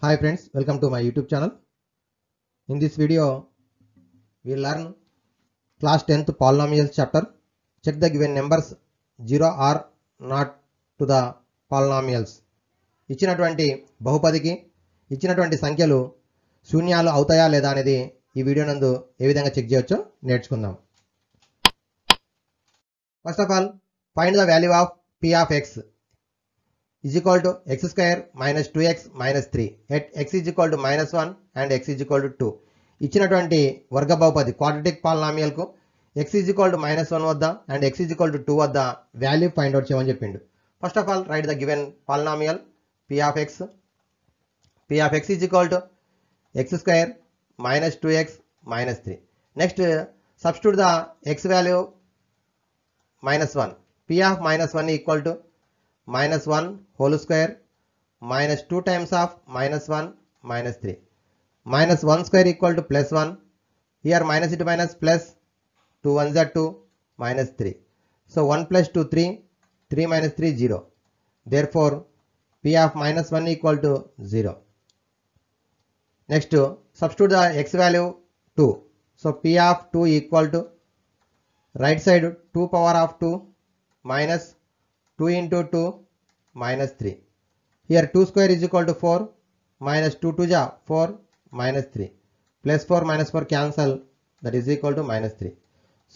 Hi friends, welcome to my YouTube channel. In this video, we learn class 10th polynomials chapter. Check the given numbers 0 or not to the polynomials. ఇచ్చినటువంటి బహుపదికి ఇచ్చినటువంటి సంఖ్యలు శూన్యాలు అవుతాయా లేదా అనేది ఈ video నందు ఏ విధంగా చెక్ చేయొచ్చో నేర్చుకుందాం. First of all, find the value of p of x is equal to x square minus 2x minus 3 at x is equal to minus 1 and x is equal to 2. ఇచ్చినటువంటి వర్గ బహుపది quadratic polynomial కు x is equal to minus 1 వద్ద and x is equal to 2 వద్ద value find out చేయమని చెప్పిండు. First of all right the given polynomial p of x. p of x is equal to x square minus 2x minus 3. Next, substitute the x value minus 1. p of minus 1 equal to minus 1 whole square minus 2 times of minus 1 minus 3. Minus 1 square equal to plus 1. Here minus into minus plus 2 1s are 2 minus 3. So 1 plus 2 3. 3 minus 3 0. Therefore p of minus 1 equal to 0. Next, substitute the x value 2. So p of 2 equal to right side 2 power of 2 minus 2 into 2 minus 3. Here 2 square is equal to 4 minus 2 2 ja 4 minus 3 plus 4 minus 4 cancel, that is equal to minus 3.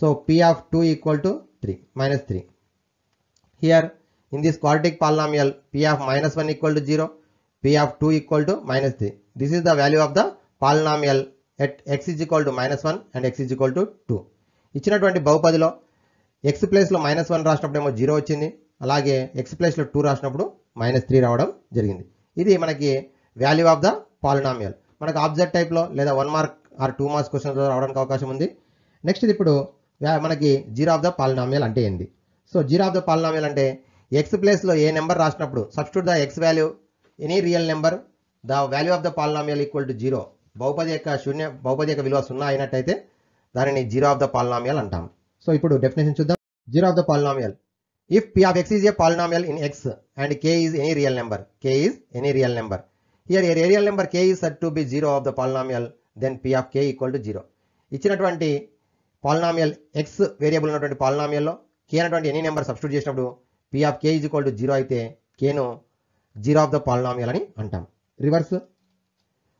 So p of 2 equal to 3 minus 3. Here in this quadratic polynomial p of minus 1 equal to 0, p of 2 equal to minus 3. This is the value of the polynomial at x is equal to minus 1 and x is equal to 2. ఇచ్చినటువంటి బహుపదిలో x place లో minus 1 రాసినప్పుడు ఏమో 0 వచ్చింది, అలాగే x place లో 2 రాసినప్పుడు minus 3 రావడం జరిగింది. ఇది మనకి వాల్యూ ఆఫ్ ద పాలినామియల్. మనకు ఆబ్జెక్ట్ టైప్ లో లేదా 1 మార్క్ ఆర్ 2 మార్క్స్ క్వశ్చన్ రావడానికి అవకాశం ఉంది. నెక్స్ట్ ఇప్పుడు మనకి జీరో ఆఫ్ ద పాలినామియల్ అంటే ఏంది? So zero of the polynomial అంటే x ప్లేస్ లో ఏ నెంబర్ రాసినప్పుడు substitute the x value any real number, the value of the polynomial equal to 0. బహుపది యొక్క విలువ 0 అయినట్టయితే దానిని జీరో ఆఫ్ ద పాలినామియల్ అంటాం. సో ఇప్పుడు డెఫినేషన్ చూద్దాం. Zero of the polynomial. If p of x is a polynomial in x and k is any real number, here a real number k is said to be 0 of the polynomial, then p of k equal to 0. ఇచ్చినటువంటి polynomial x variable ఉన్నటువంటి పాలినామియల్లో k అనేటువంటి any number substitute చేసినప్పుడు p of k is equal to 0 అయితే k ను zero of the polynomial అని అంటాం. Reverse,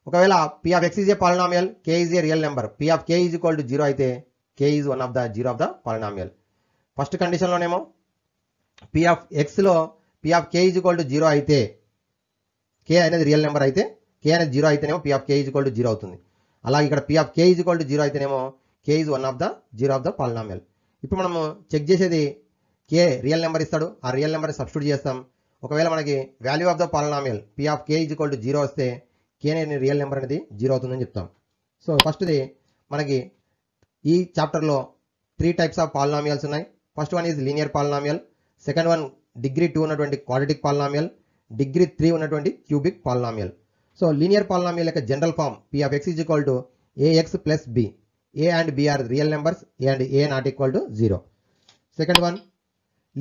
ఒకవేళ p of x is a polynomial, k is a real number, p of k is equal to 0 అయితే k is one of the zero of the polynomial. First condition లోనేమో p of x లో p of k is equal to 0 అయితే, k అనేది real number అయితే, k అనేది 0 అయితేనేమో p of k is equal to 0 అవుతుంది. అలాగే ఇక్కడ p of k is equal to 0 అయితేనేమో k is one of the zero of the polynomial. ఇప్పుడు మనము చెక్ చేసేది k రియల్ నెంబర్ ఇస్తాడు, ఆ రియల్ నెంబర్ సబ్స్టిట్యూట్ చేస్తాం. ఒకవేళ మనకి value of the polynomial p of k is equal to 0 వస్తే k అనే రియల్ నెంబర్ అనేది 0 అవుతుందని చెప్తాం. సో ఫస్ట్ది మనకి ఈ చాప్టర్లో 3 టైప్స్ ఆఫ్ పాలినామియల్స్ ఉన్నాయి. First one is linear polynomial, second one degree 2 ఉన్నటువంటి క్వాడ్రాటిక్ పాలినామియల్, డిగ్రీ 3 ఉన్నటువంటి cubic polynomial. So linear polynomial యొక్క general form p of x is equal to ax plus b. a and b are real numbers and a not equal to 0. Second one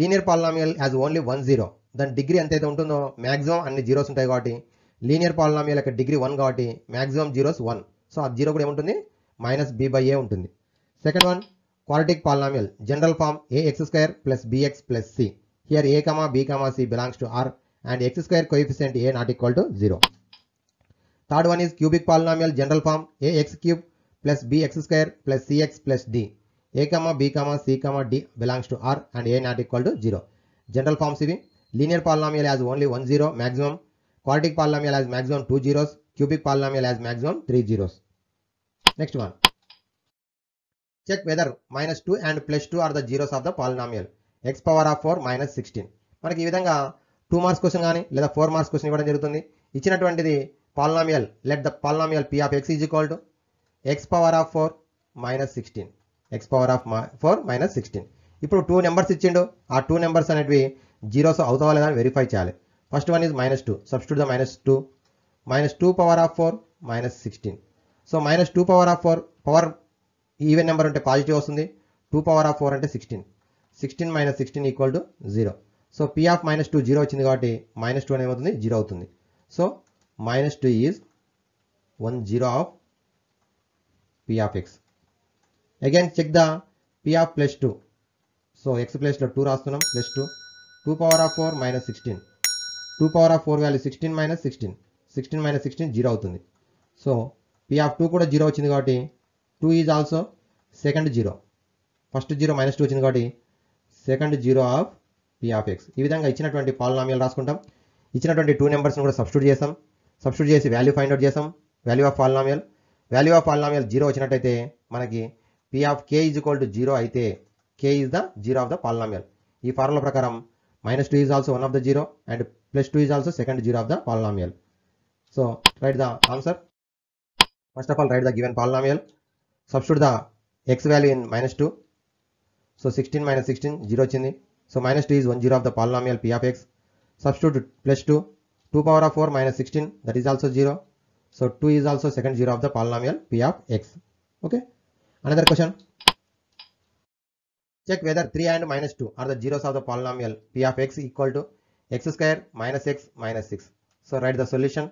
linear polynomial has only 1 0. దాని degree ఎంతైతే ఉంటుందో maximum అన్ని zeros ఉంటాయి కాబట్టి linear polynomial యొక్క degree 1 కాబట్టి maximum zeros 1. So ఆ zero కూడా ఏముంటుంది, మైనస్ b by a ఉంటుంది. Second one quadratic polynomial, general form ax square plus bx plus c. Here a comma b comma c belongs to R and x square coefficient a not equal to 0. Third one is cubic polynomial, general form ax cube plus bx square plus cx plus d. A comma b comma c comma d belongs to R and a not equal to 0. General forms ivi. Linear polynomial has only 1 0 maximum. Quadratic polynomial has maximum 2 zeros. Cubic polynomial has maximum 3 zeros. Next one. Check whether minus 2 and plus 2 are the zeros of the polynomial x power of 4 minus 16. మనకి ఈ విధంగా 2 marks question కానీ లేదా 4 marks question ఇవ్వడం జరుగుతుంది. ఇచ్చినటువంటిది polynomial, let the polynomial p of x is equal to x power of 4 minus 16. x power of 4 minus 16. ఇప్పుడు 2 numbers ఇచ్చిండు, ఆ 2 నెంబర్స్ అనేటివి జీరోస్ అవుతావా లేదా అని వెరిఫై చేయాలి. First one is minus 2. Substitute the minus 2 power of 4 minus 16. So minus 2 power of 4 power even number అంటే positive వస్తుంది, 2 పవర్ ఆఫ్ 4 అంటే 16. 16 minus 16 equal to 0. So p of -2 0 వచ్చింది కాబట్టి -2 ఏమవుతుంది 0 అవుతుంది. So minus 2 is 1 0 of p of x. Again check the p of plus 2. So x place లో 2 రాస్తున్నాం plus 2. 2 power of 4 minus 16. 2 power of 4 value 16 minus 16. 16 minus 16 0 అవుతుంది. So p of 2 కూడా 0 వచ్చింది కాబట్టి 2 is also second 0. First 0 minus 2 వచ్చింది కాబట్టి second 0 of p of x. ఈ విధంగా ఇచ్చినటువంటి పాలినామియల్ రాసుకుంటాం. ఇచ్చినటువంటి 2 నెంబర్స్ని కూడా సబ్స్టిట్యూట్ చేస్తాం. సబ్స్టిట్యూట్ చేసి వాల్యూ ఫైండ్ అవుట్ చేస్తాం. వాల్యూ ఆఫ్ పాలినామియల్ 0 వచ్చినట్టయితే మనకి p of k is equal to 0 అయితే k is the 0 of the polynomial. ఈ ఫార్ములా ప్రకారం minus 2 is also one of the 0 and plus 2 is also second 0 of the polynomial. So write the answer. First of all write the given polynomial. Substitute the x value in minus 2. So 16 minus 16 0 వచ్చింది. So minus 2 is 1 0 of the polynomial p of x. Substitute plus 2. 2 power of 4 minus 16 that is also 0. So 2 is also second 0 of the polynomial p of x. Okay. Another question. Check whether 3 and minus 2 are the zeros of the polynomial p of x equal to x square minus x minus 6. So write the solution.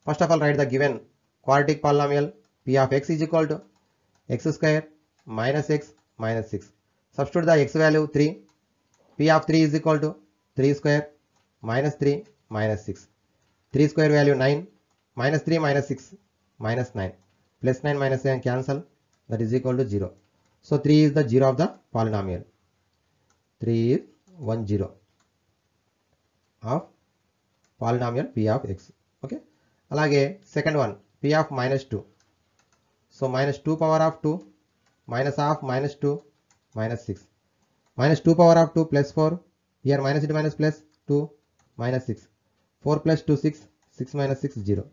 First of all write the given quadratic polynomial p of x is equal to x square minus x minus 6. Substitute the x value 3. p of 3 is equal to 3 square minus 3 minus 6. 3 square value 9 minus 3 minus 6 minus 9 plus 9 minus 9 cancel, that is equal to 0. So 3 is the 0 of the polynomial. 3 is 1 0 of polynomial p of x. Okay. అలాగే second one p of minus 2. So minus 2 power of 2 minus half minus 2 minus 6. Minus 2 power of 2 plus 4. Here minus into minus plus 2 minus 6. 4 plus 2 6. 6 minus 6 0.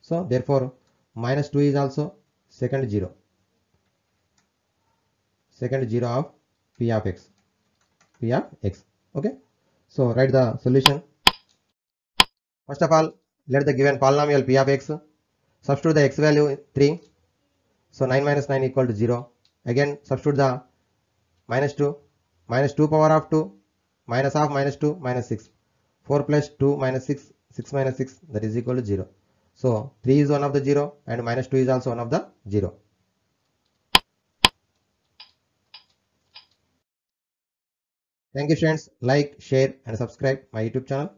So therefore minus 2 is also second 0. Second 0 of p of x. P of x. Okay. So write the solution. First of all let the given polynomial p of x. Substitute the x value 3. So 9 minus 9 equal to 0. Again substitute the minus 2. Minus 2 power of 2 minus half minus 2 minus 6. 4 plus 2 minus 6. 6 minus 6 that is equal to 0. So 3 is one of the 0 and minus 2 is also one of the 0. Thank you friends. Like, share and subscribe my YouTube channel.